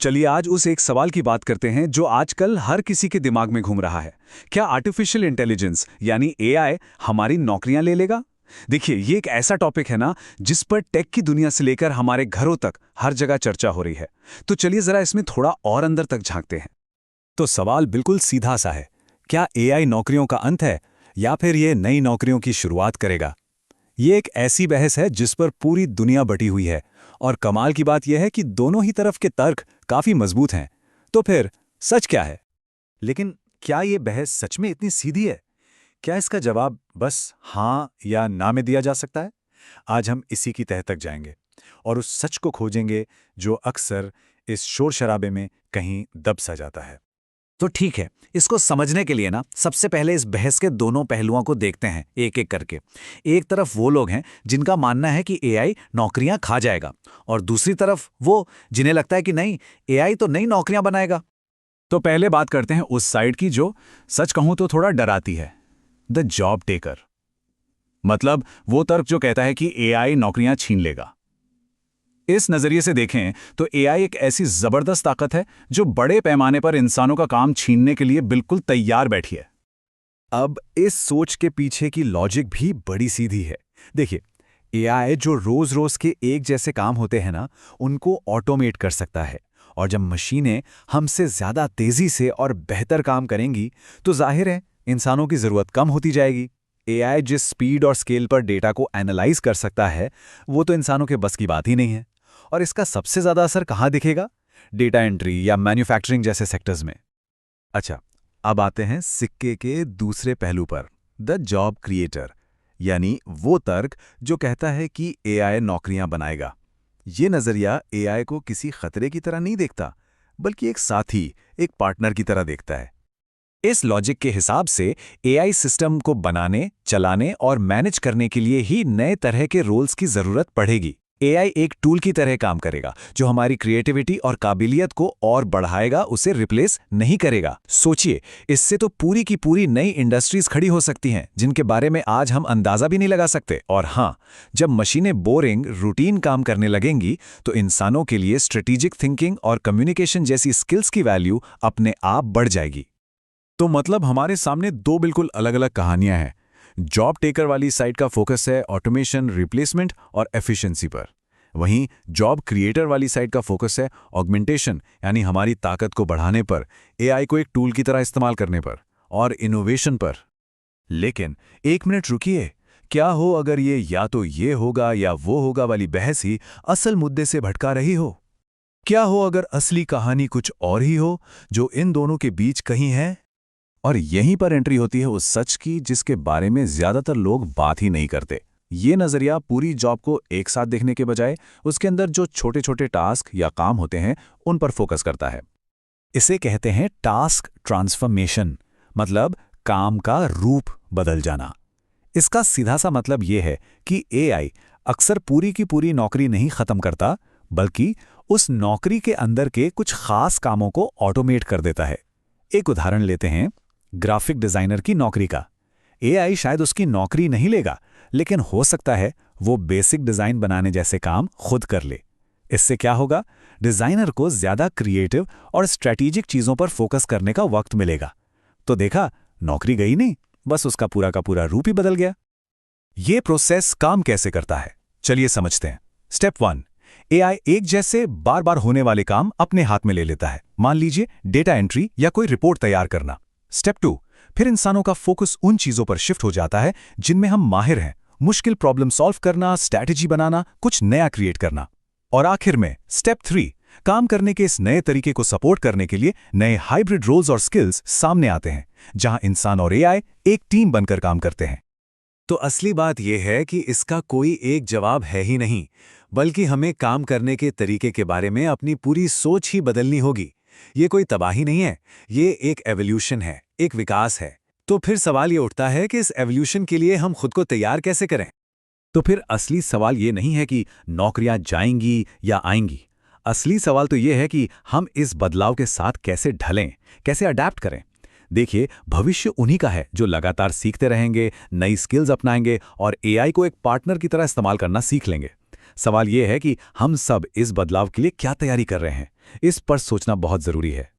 चलिए आज उस एक सवाल की बात करते हैं जो आजकल हर किसी के दिमाग में घूम रहा है। क्या आर्टिफिशियल इंटेलिजेंस यानी एआई हमारी नौकरियां ले लेगा? देखिए, ये एक ऐसा टॉपिक है ना जिस पर टेक की दुनिया से लेकर हमारे घरों तक हर जगह चर्चा हो रही है। तो चलिए जरा इसमें थोड़ा और अंदर तक झांकते हैं। तो सवाल बिल्कुल सीधा सा है, क्या एआई नौकरियों का अंत है या फिर ये नई नौकरियों की शुरुआत करेगा? ये एक ऐसी बहस है जिस पर पूरी दुनिया बटी हुई है और कमाल की बात यह है कि दोनों ही तरफ के तर्क काफी मजबूत हैं। तो फिर सच क्या है? लेकिन क्या ये बहस सच में इतनी सीधी है? क्या इसका जवाब बस हाँ या ना में दिया जा सकता है? आज हम इसी की तह तक जाएंगे और उस सच को खोजेंगे जो अक्सर इस शोर शराबे में कहीं दब सा जाता है। तो ठीक है, इसको समझने के लिए ना सबसे पहले इस बहस के दोनों पहलुओं को देखते हैं एक एक करके। एक तरफ वो लोग हैं जिनका मानना है कि एआई नौकरियां खा जाएगा और दूसरी तरफ वो जिन्हें लगता है कि नहीं, एआई तो नई नौकरियां बनाएगा। तो पहले बात करते हैं उस साइड की जो सच कहूं तो थोड़ा डराती है, द जॉब टेकर। मतलब वो तर्क जो कहता है कि एआई नौकरियां छीन लेगा। इस नजरिए से देखें तो एआई एक ऐसी जबरदस्त ताकत है जो बड़े पैमाने पर इंसानों का काम छीनने के लिए बिल्कुल तैयार बैठी है। अब इस सोच के पीछे की लॉजिक भी बड़ी सीधी है। देखिए, एआई जो रोज रोज के एक जैसे काम होते हैं ना, उनको ऑटोमेट कर सकता है। और जब मशीनें हमसे ज्यादा तेजी से और बेहतर काम करेंगी तो जाहिर है इंसानों की जरूरत कम होती जाएगी। एआई जिस स्पीड और स्केल पर डेटा को एनालाइज कर सकता है, वो तो इंसानों के बस की बात ही नहीं है। और इसका सबसे ज्यादा असर कहाँ दिखेगा? डेटा एंट्री या मैन्युफैक्चरिंग जैसे सेक्टर्स में। अच्छा, अब आते हैं सिक्के के दूसरे पहलू पर, द जॉब क्रिएटर, यानी वो तर्क जो कहता है कि एआई नौकरियां बनाएगा। ये नजरिया एआई को किसी खतरे की तरह नहीं देखता, बल्कि एक साथी, एक पार्टनर की तरह देखता है। इस लॉजिक के हिसाब से एआई सिस्टम को बनाने, चलाने और मैनेज करने के लिए ही नए तरह के रोल्स की जरूरत पड़ेगी। एआई एक टूल की तरह काम करेगा जो हमारी क्रिएटिविटी और काबिलियत को और बढ़ाएगा, उसे रिप्लेस नहीं करेगा। सोचिए, इससे तो पूरी की पूरी नई इंडस्ट्रीज खड़ी हो सकती हैं जिनके बारे में आज हम अंदाजा भी नहीं लगा सकते। और हाँ, जब मशीनें बोरिंग, रूटीन काम करने लगेंगी तो इंसानों के लिए स्ट्रेटेजिक थिंकिंग और कम्युनिकेशन जैसी स्किल्स की वैल्यू अपने आप बढ़ जाएगी। तो मतलब हमारे सामने दो बिल्कुल अलग अलग कहानियां हैं। जॉब टेकर वाली साइड का फोकस है ऑटोमेशन, रिप्लेसमेंट और एफिशिएंसी पर। वहीं जॉब क्रिएटर वाली साइड का फोकस है ऑगमेंटेशन, यानी हमारी ताकत को बढ़ाने पर, एआई को एक टूल की तरह इस्तेमाल करने पर और इनोवेशन पर। लेकिन एक मिनट रुकिए, क्या हो अगर ये या तो ये होगा या वो होगा वाली बहस ही असल मुद्दे से भटका रही हो? क्या हो अगर असली कहानी कुछ और ही हो जो इन दोनों के बीच कहीं है? और यहीं पर एंट्री होती है उस सच की जिसके बारे में ज्यादातर लोग बात ही नहीं करते। ये नजरिया पूरी जॉब को एक साथ देखने के बजाय उसके अंदर जो छोटे छोटे टास्क या काम होते हैं उन पर फोकस करता है। इसे कहते हैं टास्क ट्रांसफॉर्मेशन, मतलब काम का रूप बदल जाना। इसका सीधा सा मतलब यह है कि एआई अक्सर पूरी की पूरी नौकरी नहीं खत्म करता, बल्कि उस नौकरी के अंदर के कुछ खास कामों को ऑटोमेट कर देता है। एक उदाहरण लेते हैं ग्राफिक डिजाइनर की नौकरी का। एआई शायद उसकी नौकरी नहीं लेगा, लेकिन हो सकता है वो बेसिक डिजाइन बनाने जैसे काम खुद कर ले। इससे क्या होगा? डिजाइनर को ज्यादा क्रिएटिव और स्ट्रेटेजिक चीजों पर फोकस करने का वक्त मिलेगा। तो देखा, नौकरी गई नहीं, बस उसका पूरा का पूरा रूप ही बदल गया। ये प्रोसेस काम कैसे करता है, चलिए समझते हैं। स्टेप 1, एआई एक जैसे बार बार होने वाले काम अपने हाथ में ले लेता है। मान लीजिए डेटा एंट्री या कोई रिपोर्ट तैयार करना। स्टेप 2, फिर इंसानों का फोकस उन चीजों पर शिफ्ट हो जाता है जिनमें हम माहिर हैं। मुश्किल प्रॉब्लम सॉल्व करना, स्ट्रैटेजी बनाना, कुछ नया क्रिएट करना। और आखिर में स्टेप 3, काम करने के इस नए तरीके को सपोर्ट करने के लिए नए हाइब्रिड रोल्स और स्किल्स सामने आते हैं, जहां इंसान और एआई एक टीम बनकर काम करते हैं। तो असली बात यह है कि इसका कोई एक जवाब है ही नहीं, बल्कि हमें काम करने के तरीके के बारे में अपनी पूरी सोच ही बदलनी होगी। ये कोई तबाही नहीं है, ये एक एवोल्यूशन है, एक विकास है। तो फिर सवाल ये उठता है कि इस एवोल्यूशन के लिए हम खुद को तैयार कैसे करें? तो फिर असली सवाल ये नहीं है कि नौकरियां जाएंगी या आएंगी। असली सवाल तो ये है कि हम इस बदलाव के साथ कैसे ढलें, कैसे अडैप्ट करें। देखिए, भविष्य उन्हीं का है जो लगातार सीखते रहेंगे, नई स्किल्स अपनाएंगे और एआई को एक पार्टनर की तरह इस्तेमाल करना सीख लेंगे। सवाल यह है कि हम सब इस बदलाव के लिए क्या तैयारी कर रहे हैं, इस पर सोचना बहुत जरूरी है।